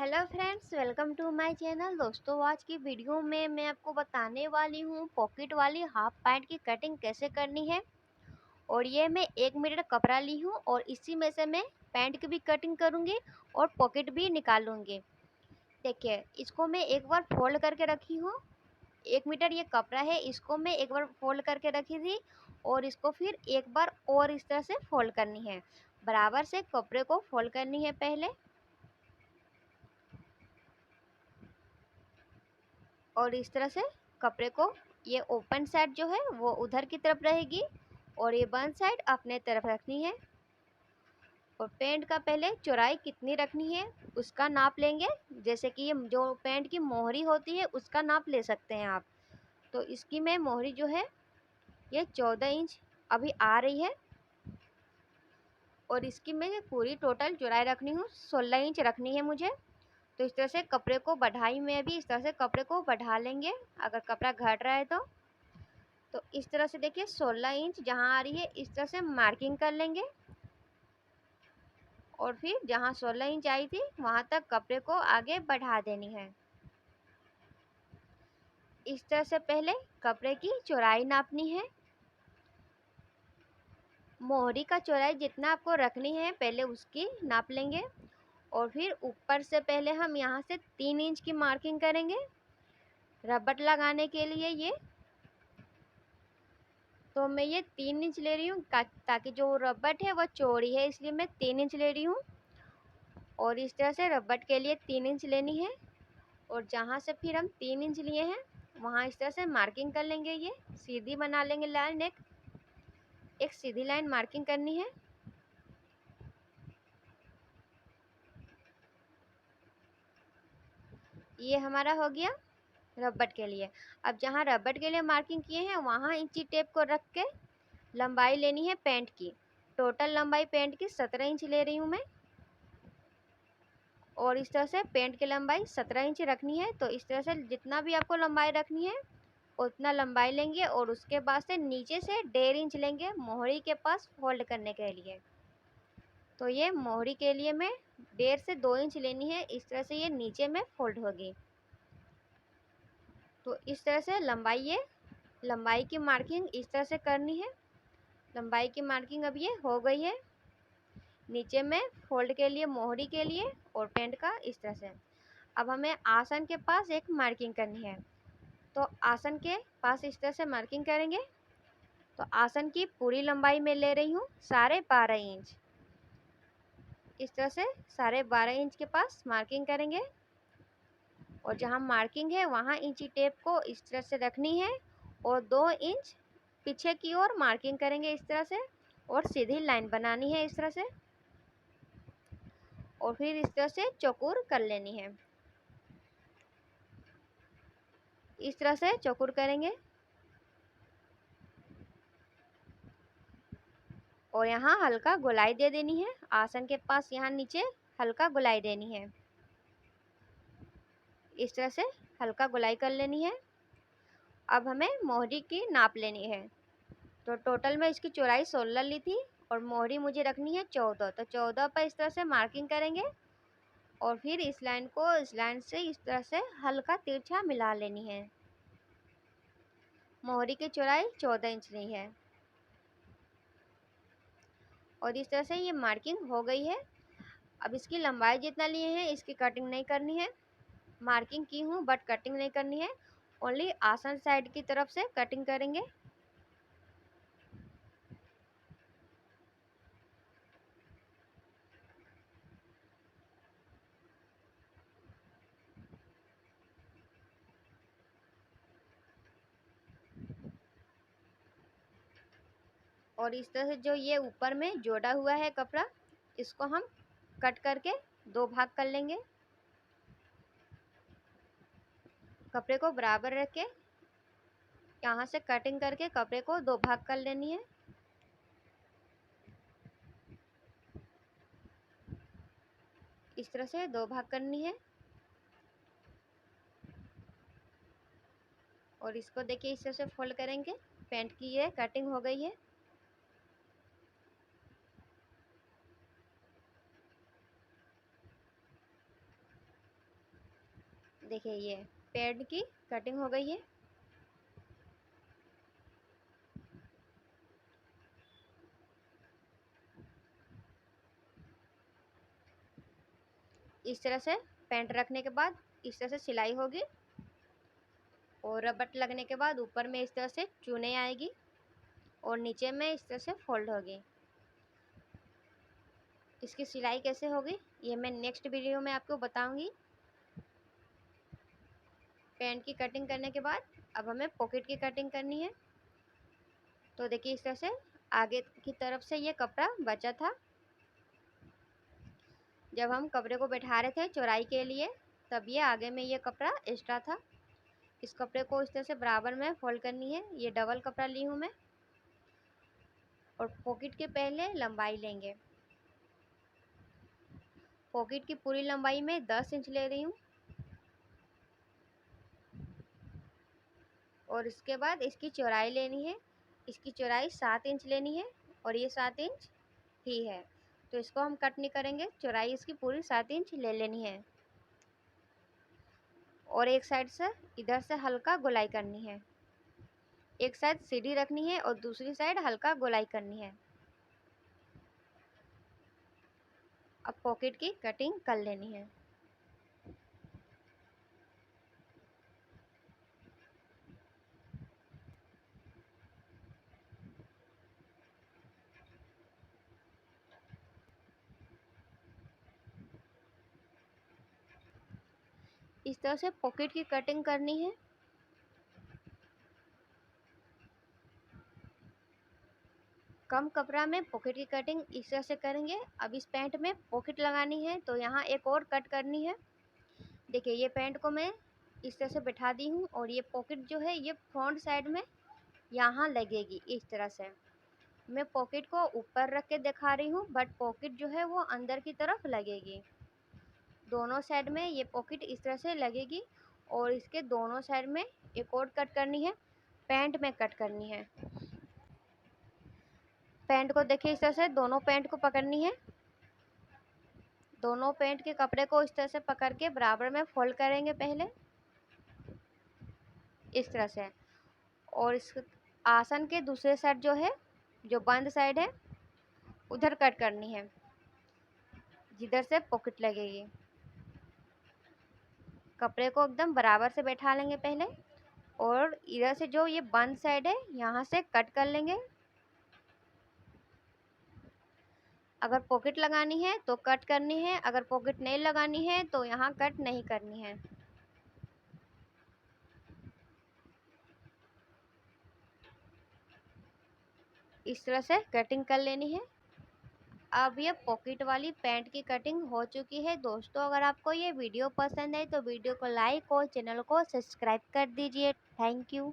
Hello friends, welcome to my channel. दोस्तों, आज की वीडियो में मैं आपको बताने वाली हूँ पॉकेट वाली हाफ पैंट की कटिंग कैसे करनी है। और ये मैं 1 मीटर कपड़ा ली हूँ और इसी में से मैं पैंट की भी कटिंग करूँगी और पॉकेट भी निकालूंगी। देखिए, इसको मैं एक बार फोल्ड करके रखी हूँ। 1 मीटर ये कपड़ा है, इसको मैं एक बार फोल्ड करके रखी थी और इसको फिर एक बार और इस तरह से फोल्ड करनी है। बराबर से कपड़े को फोल्ड करनी है पहले, और इस तरह से कपड़े को, ये ओपन साइड जो है वो उधर की तरफ रहेगी और ये बंद साइड अपने तरफ रखनी है। और पैंट का पहले चौड़ाई कितनी रखनी है उसका नाप लेंगे। जैसे कि ये जो पैंट की मोहरी होती है उसका नाप ले सकते हैं आप। तो इसकी मैं मोहरी जो है ये 14 इंच अभी आ रही है और इसकी मैं पूरी टोटल चौड़ाई रखनी हूँ 16 इंच रखनी है मुझे। तो इस तरह से कपड़े को बढ़ाई में भी इस तरह से कपड़े को बढ़ा लेंगे अगर कपड़ा घट रहा है तो इस तरह से देखिए 16 इंच जहाँ आ रही है इस तरह से मार्किंग कर लेंगे और फिर जहाँ 16 इंच आई थी वहाँ तक कपड़े को आगे बढ़ा देनी है। इस तरह से पहले कपड़े की चौड़ाई नापनी है। मोहरी का चौड़ाई जितना आपको रखनी है पहले उसकी नाप लेंगे और फिर ऊपर से पहले हम यहाँ से 3 इंच की मार्किंग करेंगे रबड़ लगाने के लिए। ये तो मैं ये 3 इंच ले रही हूँ ताकि जो रबड़ है वो चौड़ी है, इसलिए मैं 3 इंच ले रही हूँ। और इस तरह से रबड़ के लिए 3 इंच लेनी है और जहाँ से फिर हम 3 इंच लिए हैं वहाँ इस तरह से मार्किंग कर लेंगे। ये सीधी बना लेंगे लाइन, एक सीधी लाइन मार्किंग करनी है। ये हमारा हो गया रबड़ के लिए। अब जहाँ रबड़ के लिए मार्किंग किए हैं वहाँ इंची टेप को रख के लंबाई लेनी है पैंट की। टोटल लंबाई पैंट की 17 इंच ले रही हूँ मैं और इस तरह से पैंट की लंबाई 17 इंच रखनी है। तो इस तरह से जितना भी आपको लंबाई रखनी है उतना लंबाई लेंगे और उसके बाद से नीचे से 1.5 इंच लेंगे मोहरी के पास फोल्ड करने के लिए। तो ये मोहरी के लिए मैं 1.5 से 2 इंच लेनी है। इस तरह से ये नीचे में फोल्ड होगी। तो इस तरह से लंबाई की मार्किंग इस तरह से करनी है। लंबाई की मार्किंग अब ये हो गई है नीचे में फोल्ड के लिए मोहरी के लिए और पैंट का इस तरह से। अब हमें आसन के पास एक मार्किंग करनी है। तो आसन के पास इस तरह से मार्किंग करेंगे। तो आसन की पूरी लंबाई में ले रही हूँ 12.5 इंच। इस तरह से 12.5 इंच के पास मार्किंग करेंगे और जहाँ मार्किंग है वहाँ इंची टेप को इस तरह से रखनी है और 2 इंच पीछे की ओर मार्किंग करेंगे इस तरह से और सीधी लाइन बनानी है इस तरह से और फिर इस तरह से चौकोर कर लेनी है। इस तरह से चौकोर करेंगे और यहाँ हल्का गोलाई दे देनी है। आसन के पास यहाँ नीचे हल्का गोलाई देनी है। इस तरह से हल्का गोलाई कर लेनी है। अब हमें मोहरी की नाप लेनी है। तो टोटल में इसकी चौड़ाई 16 ली थी और मोहरी मुझे रखनी है 14। तो 14 पर इस तरह से मार्किंग करेंगे और फिर इस लाइन को इस लाइन से इस तरह से हल्का तिरछा मिला लेनी है। मोहरी की चौड़ाई 14 इंच ली है और इस तरह से ये मार्किंग हो गई है। अब इसकी लंबाई जितना लिए हैं इसकी कटिंग नहीं करनी है। मार्किंग की हूँ बट कटिंग नहीं करनी है, ओनली आसन साइड की तरफ से कटिंग करेंगे। और इस तरह से जो ये ऊपर में जोड़ा हुआ है कपड़ा इसको हम कट करके 2 भाग कर लेंगे। कपड़े को बराबर रख के यहाँ से कटिंग करके कपड़े को 2 भाग कर लेनी है। इस तरह से 2 भाग करनी है और इसको देखिए इस तरह से फोल्ड करेंगे। पैंट की ये कटिंग हो गई है। देखिए ये पैंट की कटिंग हो गई है। इस तरह से पैंट रखने के बाद इस तरह से सिलाई होगी और रबट लगने के बाद ऊपर में इस तरह से चुने आएगी और नीचे में इस तरह से फोल्ड होगी। इसकी सिलाई कैसे होगी ये मैं नेक्स्ट वीडियो में आपको बताऊंगी। पैंट की कटिंग करने के बाद अब हमें पॉकेट की कटिंग करनी है। तो देखिए इस तरह से आगे की तरफ से ये कपड़ा बचा था। जब हम कपड़े को बैठा रहे थे चौड़ाई के लिए तब ये आगे में ये कपड़ा एक्स्ट्रा था। इस कपड़े को इस तरह से बराबर में फोल्ड करनी है। ये डबल कपड़ा ली हूँ मैं और पॉकेट के पहले लंबाई लेंगे। पॉकेट की पूरी लंबाई में 10 इंच ले रही हूँ और इसके बाद इसकी चौड़ाई लेनी है। इसकी चौड़ाई 7 इंच लेनी है और ये 7 इंच ही है तो इसको हम कट नहीं करेंगे। चौड़ाई इसकी पूरी 7 इंच ले लेनी है और एक साइड से इधर से हल्का गोलाई करनी है। एक साइड सीधी रखनी है और दूसरी साइड हल्का गोलाई करनी है। अब पॉकेट की कटिंग कर लेनी है। इस तरह से पॉकेट की कटिंग करनी है। कम कपड़ा में पॉकेट की कटिंग इस तरह से करेंगे। अब इस पैंट में पॉकेट लगानी है तो यहाँ एक और कट करनी है। देखिए ये पैंट को मैं इस तरह से बैठा दी हूँ और ये पॉकेट जो है ये फ्रंट साइड में यहाँ लगेगी। इस तरह से मैं पॉकेट को ऊपर रख के दिखा रही हूँ बट पॉकेट जो है वो अंदर की तरफ लगेगी। दोनों साइड में ये पॉकेट इस तरह से लगेगी और इसके दोनों साइड में एक और कट करनी है। पैंट में कट करनी है। पैंट को देखिए इस तरह से दोनों पैंट को पकड़नी है। दोनों पैंट के कपड़े को इस तरह से पकड़ के बराबर में फोल्ड करेंगे पहले इस तरह से और इस आसन के दूसरे साइड जो है जो बंद साइड है उधर कट करनी है जिधर से पॉकेट लगेगी। कपड़े को एकदम बराबर से बैठा लेंगे पहले और इधर से जो ये बंद साइड है यहाँ से कट कर लेंगे। अगर पॉकेट लगानी है तो कट करनी है, अगर पॉकेट नहीं लगानी है तो यहाँ कट नहीं करनी है। इस तरह से कटिंग कर लेनी है। अब ये पॉकेट वाली पैंट की कटिंग हो चुकी है। दोस्तों अगर आपको ये वीडियो पसंद है तो वीडियो को लाइक और चैनल को सब्सक्राइब कर दीजिए। Thank you.